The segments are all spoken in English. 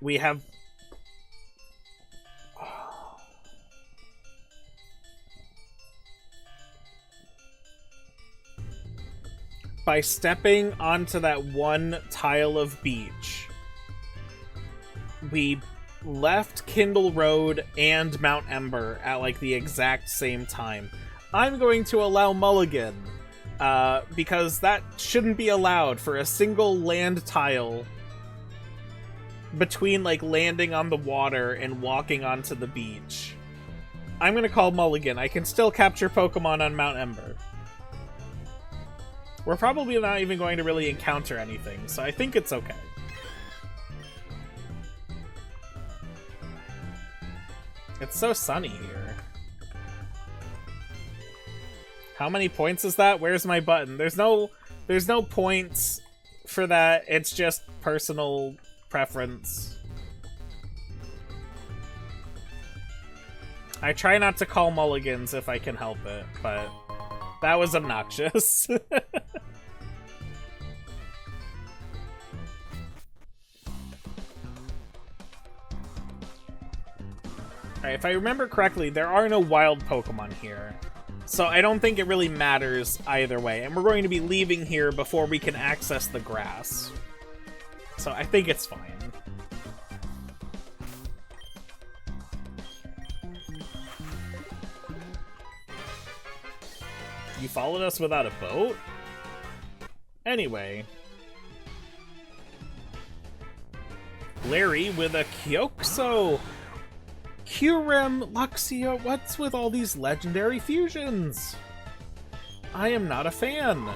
We have... By stepping onto that one tile of beach, we left Kindle Road and Mount Ember at like the exact same time. I'm going to allow Mulligan, because that shouldn't be allowed for a single land tile between like landing on the water and walking onto the beach. I'm gonna call Mulligan. I can still capture Pokemon on Mount Ember. We're probably not even going to really encounter anything, so I think it's okay. It's so sunny here. How many points is that? Where's my button? There's no points for that. It's just personal preference. I try not to call mulligans if I can help it, but that was obnoxious. Alright, if I remember correctly, there are no wild Pokemon here. So I don't think it really matters either way. And we're going to be leaving here before we can access the grass. So I think it's fine. You followed us without a boat? Anyway. Larry with a Kyokso! Kyurem, Luxio, what's with all these legendary fusions? I am not a fan.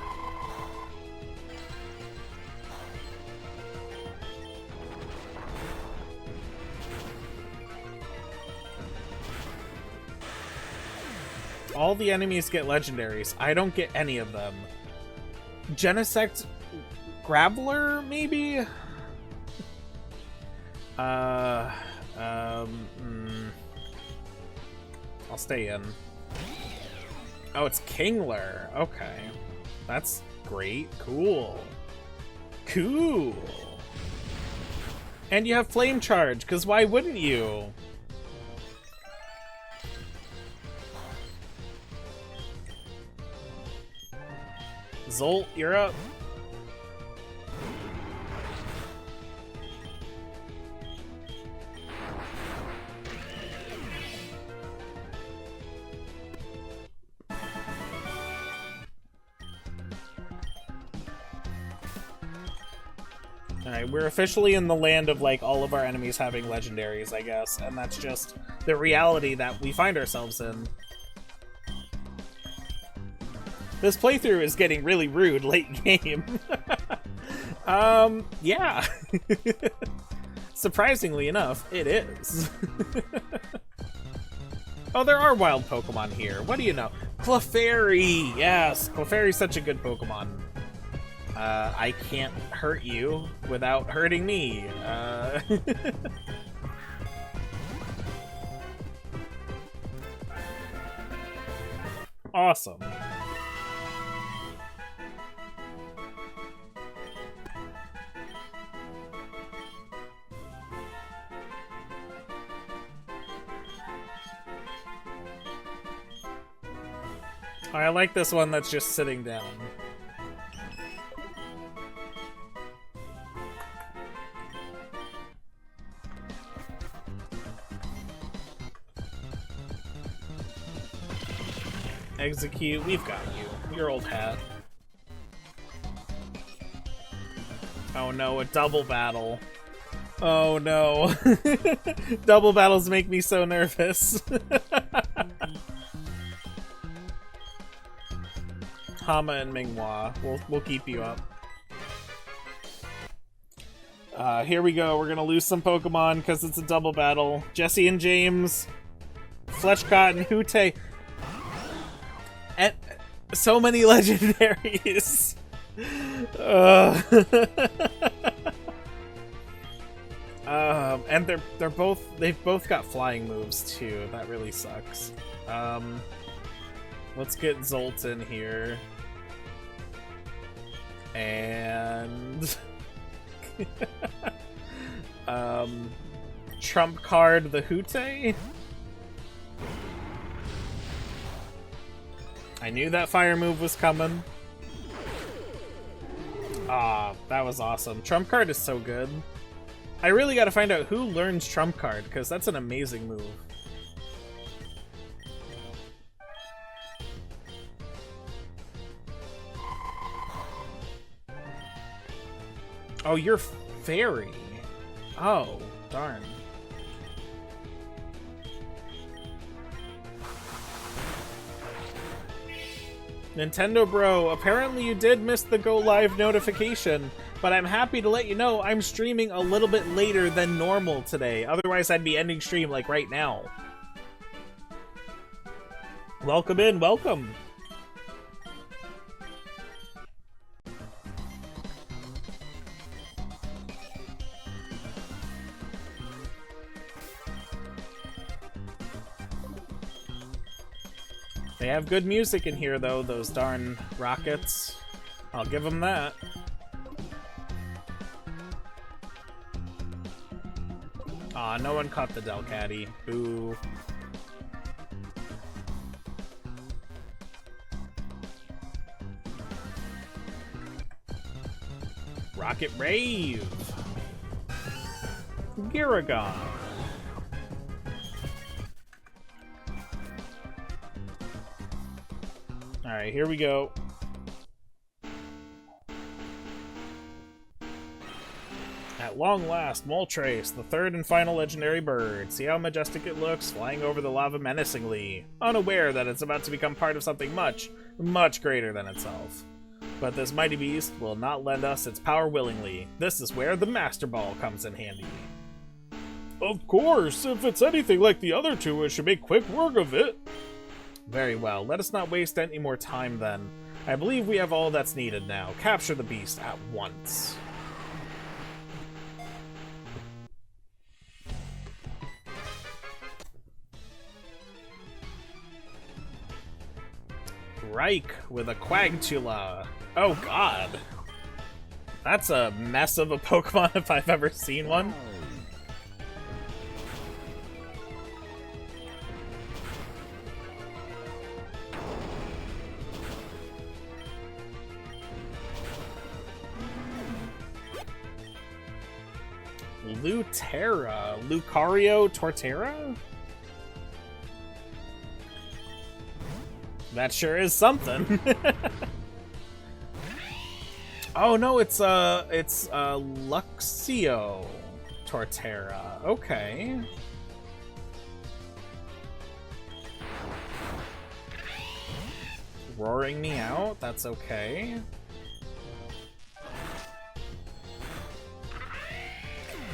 All the enemies get legendaries. I don't get any of them. Genesect Graveler, maybe? I'll stay in. Oh, it's Kingler. Okay. That's great. Cool. Cool. And you have Flame Charge, because why wouldn't you? Zolt, you're up. Alright, we're officially in the land of, like, all of our enemies having legendaries, I guess. And that's just the reality that we find ourselves in. This playthrough is getting really rude late game. Yeah. Surprisingly enough, it is. Oh, there are wild Pokemon here. What do you know? Clefairy! Yes, Clefairy's such a good Pokemon. I can't hurt you without hurting me. Awesome. I like this one that's just sitting down. Execute, we've got you. Your old hat. Oh no, a double battle. Oh no. Double battles make me so nervous. Hama and Minghua. We'll keep you up. Here we go. We're gonna lose some Pokemon because it's a double battle. Jesse and James. Fletchcott and Hute. And so many legendaries. And they've both got flying moves too. That really sucks. Let's get Zolt in here. And Trump card the Hute. I knew that fire move was coming. Ah, that was awesome. Trump card is so good. I really gotta find out who learns Trump card, because that's an amazing move. Oh, you're fairy. Oh, darn. Nintendo Bro, apparently you did miss the Go Live notification, but I'm happy to let you know I'm streaming a little bit later than normal today. Otherwise, I'd be ending stream like right now. Welcome in, welcome. They have good music in here, though, those darn rockets. I'll give them that. Aw, no one caught the Delcatty. Boo. Rocket Rave! Giragon! Alright, here we go. At long last, Moltres, the third and final legendary bird. See how majestic it looks, flying over the lava menacingly, unaware that it's about to become part of something much, much greater than itself. But this mighty beast will not lend us its power willingly. This is where the Master Ball comes in handy. Of course, if it's anything like the other two, it should make quick work of it. Very well, let us not waste any more time then. I believe we have all that's needed now. Capture the beast at once. Reich with a Quagtula. Oh god. That's a mess of a Pokemon if I've ever seen one. Luterra. Lucario Torterra? That sure is something. Oh no, it's Luxio Torterra. Okay. Roaring me out, that's okay.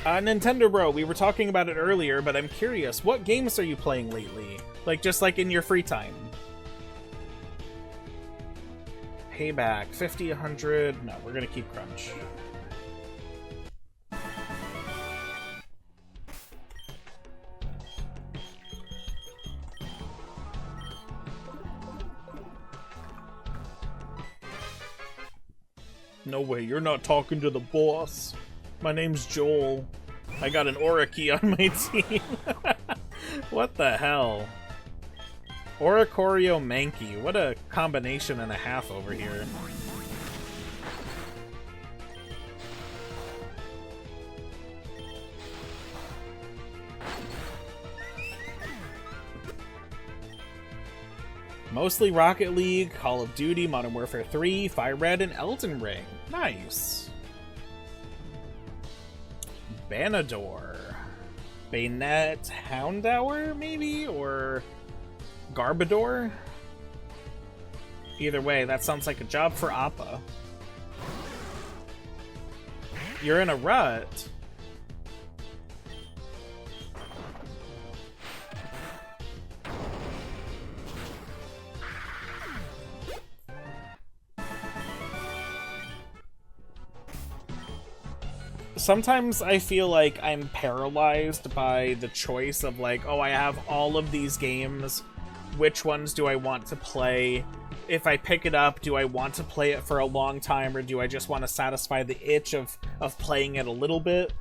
Nintendo Bro, we were talking about it earlier, but I'm curious, what games are you playing lately? Like, just like in your free time? Payback, 50, 100... No, we're gonna keep Crunch. No way, you're not talking to the boss. My name's Joel. I got an Oriki on my team. What the hell? Oricorio Mankey. What a combination and a half over here. Mostly Rocket League, Call of Duty, Modern Warfare 3, Fire Red, and Elden Ring. Nice. Banador. Bayonet Houndour, maybe? Or Garbodor? Either way, that sounds like a job for Appa. You're in a rut. Sometimes I feel like I'm paralyzed by the choice of like, oh, I have all of these games. Which ones do I want to play? If I pick it up, do I want to play it for a long time, or do I just want to satisfy the itch of playing it a little bit?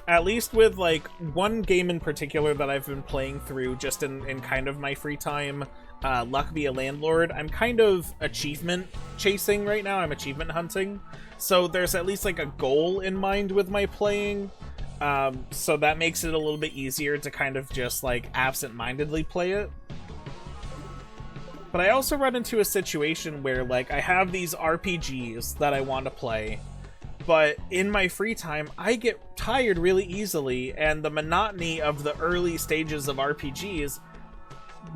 at least with, like, one game in particular that I've been playing through just in kind of my free time, Luck Be a Landlord, I'm kind of achievement chasing right now. I'm achievement hunting. So there's at least, like, a goal in mind with my playing. So that makes it a little bit easier to kind of just, like, absent-mindedly play it. But I also run into a situation where, like, I have these RPGs that I want to play, but in my free time, I get tired really easily, and the monotony of the early stages of RPGs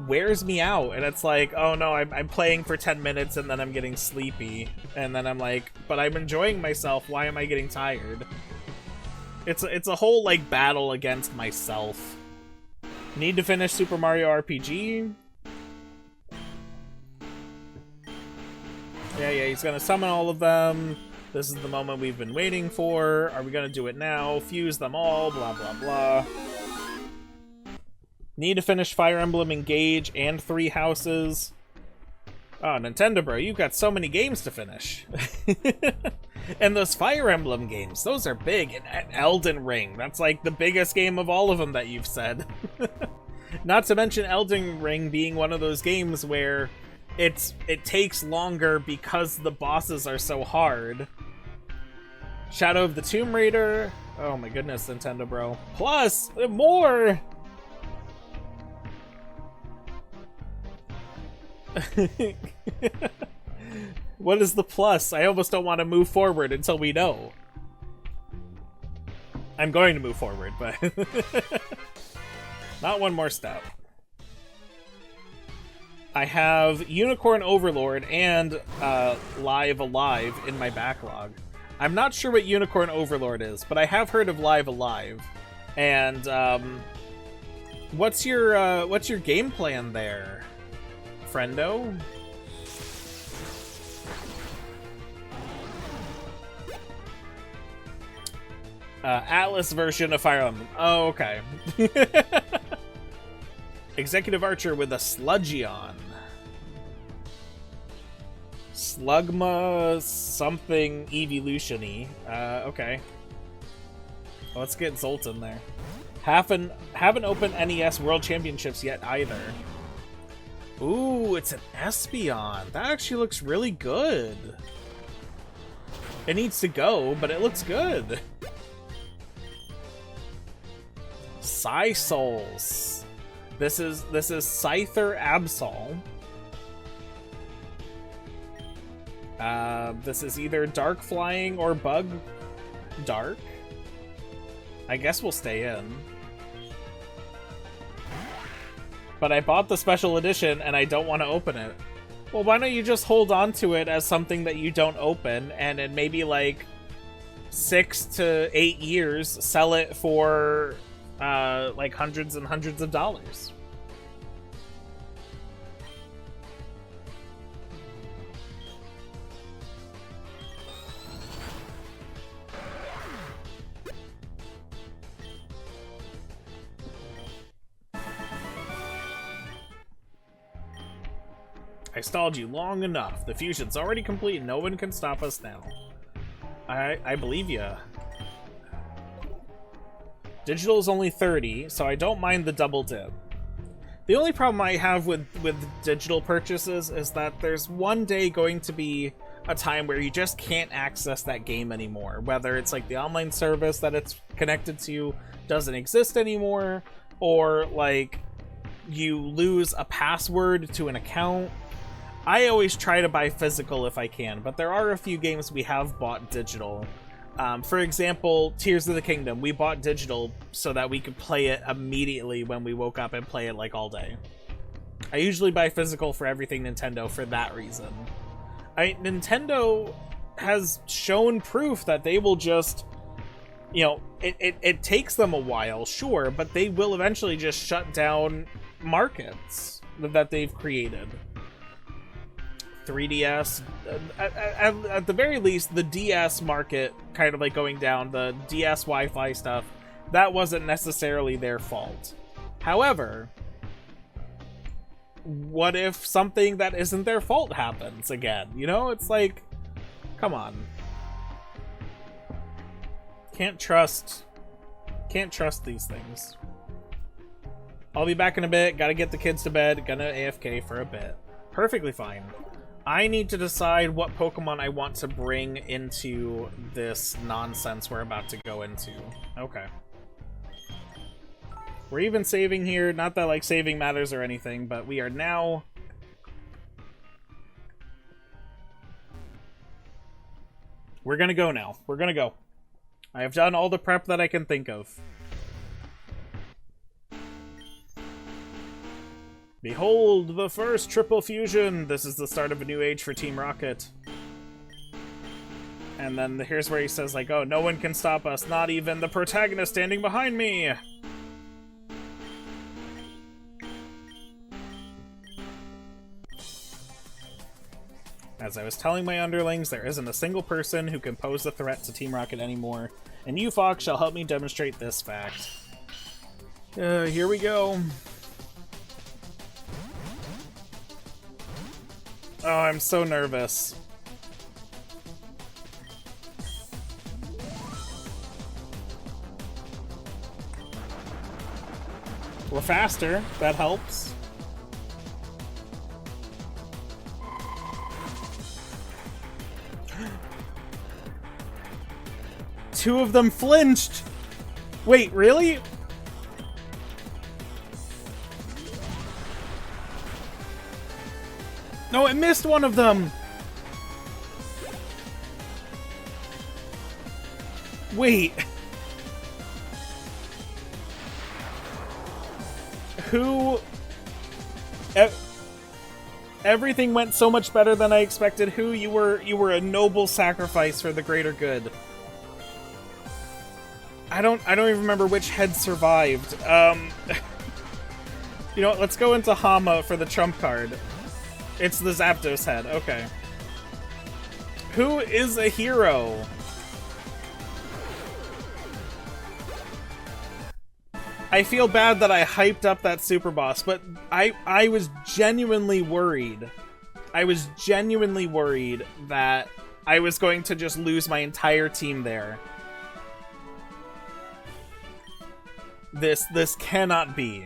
wears me out, and it's like, oh no, I'm playing for 10 minutes and then I'm getting sleepy, and then I'm like, but I'm enjoying myself, why am I getting tired? It's a whole, like, battle against myself. Need to finish Super Mario RPG. Yeah, he's gonna summon all of them. This is the moment we've been waiting for. Are we gonna do it now? Fuse them all, blah, blah, blah. Need to finish Fire Emblem Engage and 3 Houses. Oh, Nintendo bro, you've got so many games to finish. And those Fire Emblem games, those are big. And Elden Ring, that's like the biggest game of all of them that you've said. Not to mention Elden Ring being one of those games where it takes longer because the bosses are so hard. Shadow of the Tomb Raider. Oh my goodness, Nintendo bro. Plus, more! What is the plus? I almost don't want to move forward until we know. I'm going to move forward, but not one more step. I have Unicorn Overlord and Live Alive in my backlog. I'm not sure what Unicorn Overlord is, but I have heard of Live Alive. And what's your game plan there, friendo? Atlas version of Fire Emblem. Oh, okay. Executive Archer with a Sludgeon. Slugma something evolution-y. Okay. Let's get Zoltan there. Haven't opened NES World Championships yet either. Ooh, it's an Espeon. That actually looks really good. It needs to go, but it looks good. Psy-Souls. This is Scyther Absol. This is either Dark Flying or Bug Dark. I guess we'll stay in. But I bought the special edition and I don't want to open it. Well, why don't you just hold on to it as something that you don't open, and in maybe like 6 to 8 years sell it for like hundreds and hundreds of dollars. I stalled you long enough. The fusion's already complete. No one can stop us now. I believe ya. Digital is only 30, so I don't mind the double dip. The only problem I have with digital purchases is that there's one day going to be a time where you just can't access that game anymore. Whether it's like the online service that it's connected to doesn't exist anymore, or like you lose a password to an account. I always try to buy physical if I can, but there are a few games we have bought digital. For example, Tears of the Kingdom, we bought digital so that we could play it immediately when we woke up and play it like all day. I usually buy physical for everything Nintendo for that reason. Nintendo has shown proof that they will just, you know, it takes them a while, sure, but they will eventually just shut down markets that they've created. 3DS, at the very least, the DS market kind of like going down, the DS Wi-Fi stuff, that wasn't necessarily their fault. However, what if something that isn't their fault happens again? You know, it's like, come on. Can't trust Can't trust these things. I'll be back in a bit. Gotta get the kids to bed. Gonna AFK for a bit. Perfectly fine. I need to decide what Pokemon I want to bring into this nonsense we're about to go into. Okay. We're even saving here. Not that, like, saving matters or anything, but we are now... We're gonna go now. We're gonna go. I have done all the prep that I can think of. Behold, the first triple fusion! This is the start of a new age for Team Rocket. And then here's where he says, like, oh, no one can stop us, not even the protagonist standing behind me! As I was telling my underlings, there isn't a single person who can pose a threat to Team Rocket anymore, and you, Fox, shall help me demonstrate this fact. Here we go. Oh, I'm so nervous. We're faster. That helps. Two of them flinched! Wait, really? No, it missed one of them! Wait. Who... Everything went so much better than I expected. Who, you were a noble sacrifice for the greater good. I don't even remember which head survived. You know what, let's go into Hama for the trump card. It's the Zapdos head, okay. Who is a hero? I feel bad that I hyped up that super boss, but I was genuinely worried. I was genuinely worried that I was going to just lose my entire team there. This cannot be.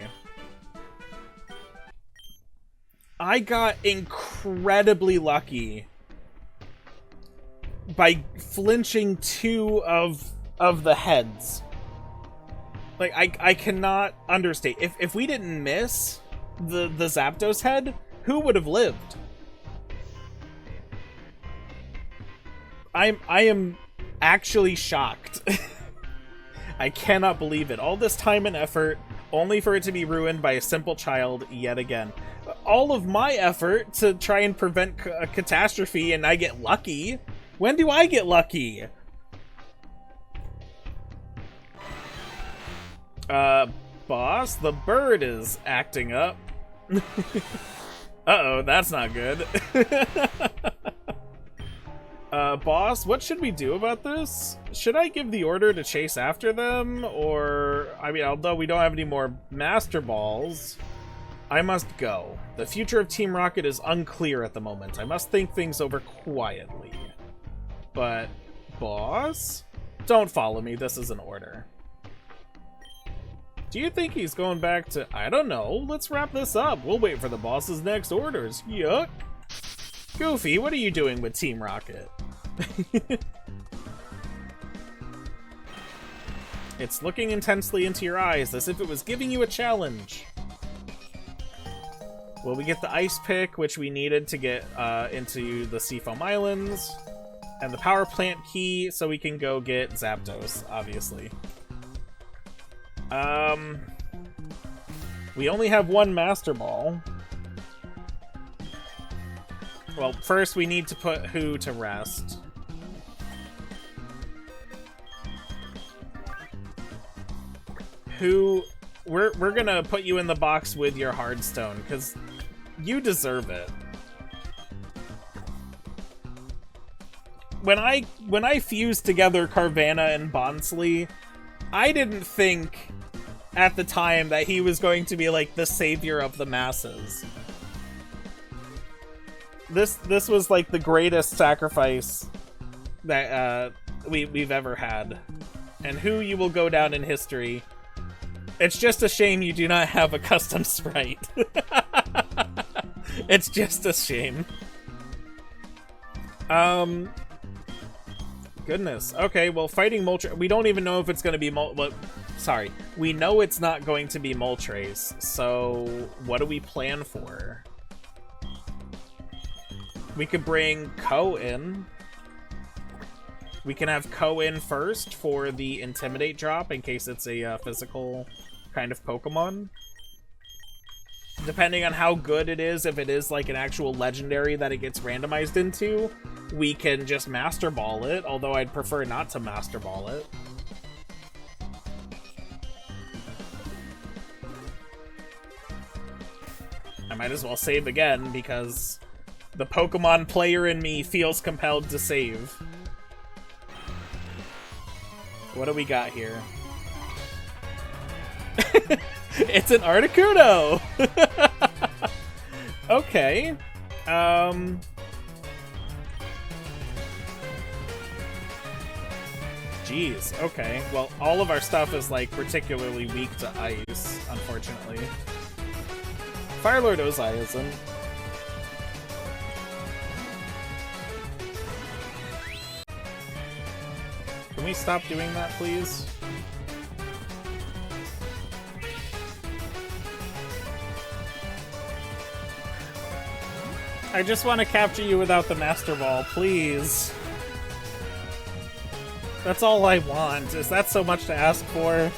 I got incredibly lucky by flinching two of the heads. Like, I cannot understate. If we didn't miss the Zapdos head, who would have lived? I am actually shocked. I cannot believe it. All this time and effort, only for it to be ruined by a simple child yet again. All of my effort to try and prevent a catastrophe, and I get lucky? When do I get lucky? Boss, the bird is acting up. Uh-oh, that's not good. Boss, what should we do about this? Should I give the order to chase after them? Or, I mean, although we don't have any more Master Balls, I must go. The future of Team Rocket is unclear at the moment. I must think things over quietly. But, boss? Don't follow me, this is an order. Do you think he's going back to... I don't know. Let's wrap this up. We'll wait for the boss's next orders. Yuck. Goofy, what are you doing with Team Rocket? It's looking intensely into your eyes, as if it was giving you a challenge. Well, we get the Ice Pick, which we needed to get into the Seafoam Islands. And the Power Plant Key, so we can go get Zapdos, obviously. We only have one Master Ball. Well, first we need to put Who to rest. Who, we're gonna put you in the box with your Hardstone, because you deserve it. When I fused together Carvanha and Bonsly, I didn't think at the time that he was going to be like the savior of the masses. This was like the greatest sacrifice that we've ever had. And who you will go down in history. It's just a shame you do not have a custom sprite. It's just a shame. Goodness. Okay, well, fighting Moltres... We don't even know if it's going to be sorry. We know it's not going to be Moltres, so what do we plan for? We could bring Ko in. We can have Ko in first for the Intimidate drop in case it's a physical kind of Pokemon. Depending on how good it is, if it is like an actual legendary that it gets randomized into, we can just Master Ball it, although I'd prefer not to Master Ball it. I might as well save again because the Pokemon player in me feels compelled to save. What do we got here? It's an Articuno! Okay. Jeez, okay. Well, all of our stuff is, like, particularly weak to ice, unfortunately. Firelord Ozai isn't. Can we stop doing that, please? I just want to capture you without the Master Ball, please. That's all I want. Is that so much to ask for?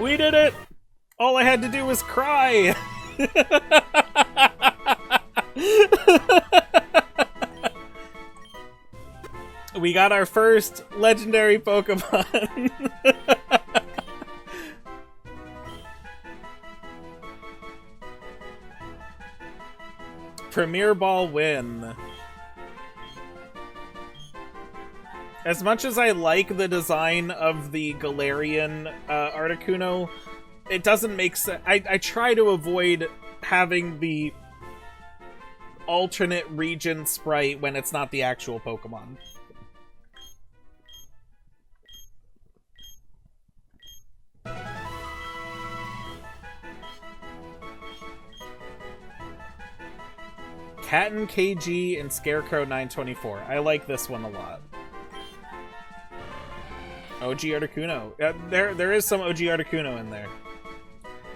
We did it! All I had to do was cry! We got our first legendary Pokemon! Premier Ball win. As much as I like the design of the Galarian Articuno, it doesn't make sense. I try to avoid having the alternate region sprite when it's not the actual Pokemon. Katten KG and Scarecrow 924. I like this one a lot. OG Articuno. There is some OG Articuno in there.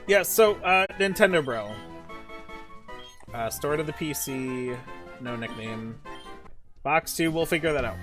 Yeah, so, Nintendo Bro. Store to the PC. No nickname. Box 2, we'll figure that out.